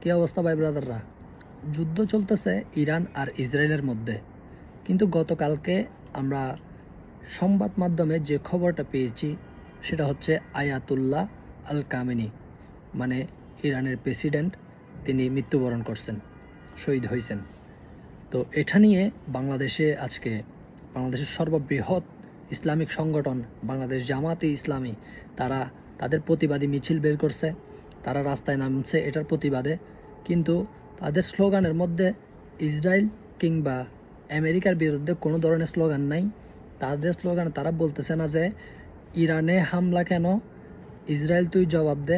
কী অবস্থা ভাই ব্রাদাররা? যুদ্ধ চলতেছে ইরান আর ইসরায়েলের মধ্যে, কিন্তু গতকালকে আমরা সংবাদ মাধ্যমে যে খবরটা পেয়েছি সেটা হচ্ছে আয়াতুল্লাহ আল কামেনি, মানে ইরানের প্রেসিডেন্ট, তিনি মৃত্যুবরণ করছেন, শহীদ হয়েছেন। তো এটা নিয়ে বাংলাদেশের সর্ববৃহৎ ইসলামিক সংগঠন বাংলাদেশ জামাতে ইসলামী, তারা তাদের প্রতিবাদী মিছিল বের করছে, তারা রাস্তায় নামছে এটার প্রতিবাদে। কিন্তু তাদের স্লোগানের মধ্যে ইসরায়েল কিংবা আমেরিকার বিরুদ্ধে কোনো ধরনের স্লোগান নাই। তাদের স্লোগান, তারা বলতেছে না যে ইরানে হামলা কেন, ইসরায়েল তুই জবাব দে,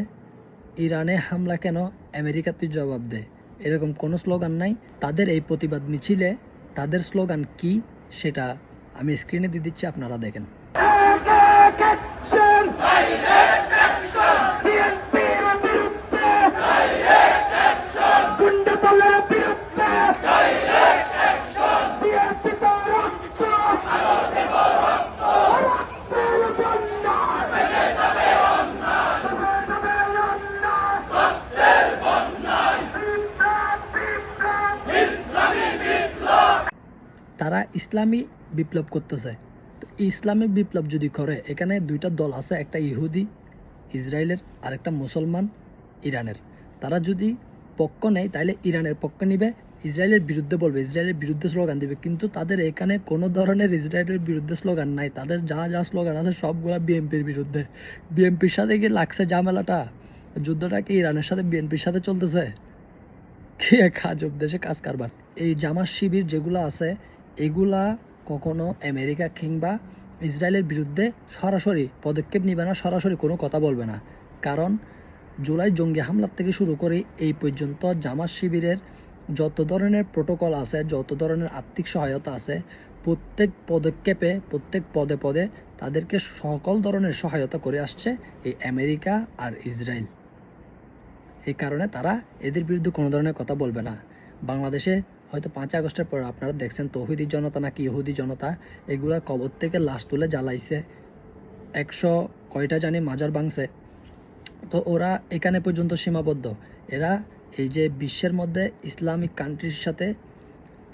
ইরানে হামলা কেন, আমেরিকা তুই জবাব দে, এরকম কোনো স্লোগান নাই। তাদের এই প্রতিবাদ মিছিলে তাদের স্লোগান কি সেটা আমি স্ক্রিনে দিয়ে দিচ্ছি, আপনারা দেখেন। তারা ইসলামী বিপ্লব করতেছে। তো ইসলামী বিপ্লব যদি করে, এখানে দুইটা দল আছে, একটা ইহুদি ইসরায়েলের আর একটা মুসলমান ইরানের। তারা যদি পক্ষ নেয় তাহলে ইরানের পক্ষ নিবে, ইসরায়েলের বিরুদ্ধে বলবে, ইসরায়েলের বিরুদ্ধে স্লোগান দিবে। কিন্তু তাদের এখানে কোনো ধরনের ইসরায়েলের বিরুদ্ধে স্লোগান নাই। তাদের যা যা স্লোগান আছে সবগুলা বিএনপির বিরুদ্ধে। বিএনপির সাথে কি লাগছে ঝামেলাটা? যুদ্ধটা কি ইরানের সাথে বিএনপির সাথে চলতেছে? কি এক আজব দেশে কাজ কারবার। এই জামাত শিবির যেগুলো আছে, এগুলা কখনো আমেরিকা কিংবা ইসরায়েলের বিরুদ্ধে সরাসরি পদক্ষেপ নিবে না, সরাসরি কোনো কথা বলবে না। কারণ জুলাই জঙ্গি হামলার থেকে শুরু করে এই পর্যন্ত জামাত শিবিরের যত ধরনের প্রোটোকল আছে, যত ধরনের আর্থিক সহায়তা আছে, প্রত্যেক পদক্ষেপে, প্রত্যেক পদে পদে তাদেরকে সকল ধরনের সহায়তা করে আসছে এই আমেরিকা আর ইসরায়েল। এই কারণে তারা এদের বিরুদ্ধে কোনো ধরনের কথা বলবে না। বাংলাদেশে হয়তো 5 আগস্টের পর আপনারা দেখছেন তৌহিদি জনতা নাকি ইহুদি জনতা, এগুলা কবর থেকে লাশ তুলে জ্বালাইছে, 100 কয়টা জানি মাজার ভাঙছে। তো ওরা এখানে পর্যন্ত সীমাবদ্ধ। এরা এই যে বিশ্বের মধ্যে ইসলামিক কান্ট্রির সাথে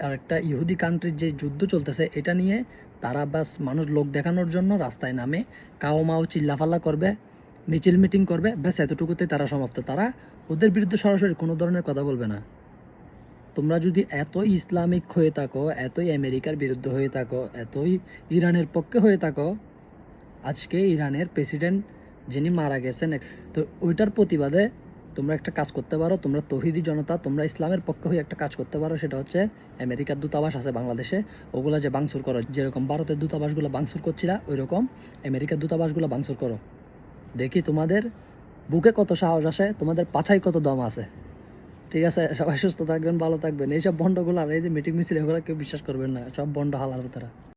আর একটা ইহুদি কান্ট্রির যে যুদ্ধ চলতেছে, এটা নিয়ে তারা বাস মানুষ লোক দেখানোর জন্য রাস্তায় নামে কাও মাও চিল্লাফাল্লা করবে, মিছিল মিটিং করবে, ব্যাস এতটুকুতে তারা সমাপ্ত। তারা ওদের বিরুদ্ধে সরাসরি কোনো ধরনের কথা বলবে না। তোমরা যদি এতই ইসলামিক হয়ে থাকো, এতই আমেরিকার বিরুদ্ধে হয়ে থাকো, এতই ইরানের পক্ষে হয়ে থাকো, আজকে ইরানের প্রেসিডেন্ট যিনি মারা গেছেন, তো ওইটার প্রতিবাদে তোমরা একটা কাজ করতে পারো। তোমরা তৌহিদি জনতা, তোমরা ইসলামের পক্ষে হয়ে একটা কাজ করতে পারো। সেটা হচ্ছে আমেরিকার দূতাবাস আছে বাংলাদেশে, ওগুলা যে ভাঙচুর করো, যেরকম ভারতের দূতাবাসগুলো ভাঙচুর করছিলা, ওই রকম আমেরিকার দূতাবাসগুলো ভাঙচুর করো। দেখি তোমাদের বুকে কত সাহস আসে, তোমাদের পাছায় কত দম আছে। ঠিক আছে, সবাই সুস্থ থাকবেন, ভালো থাকবেন। এইসব বন্ডগুলো আর এই যে মিটিং মিছিল, এগুলো কেউ বিশ্বাস করবেন না, সব বন্ড হালার তারা।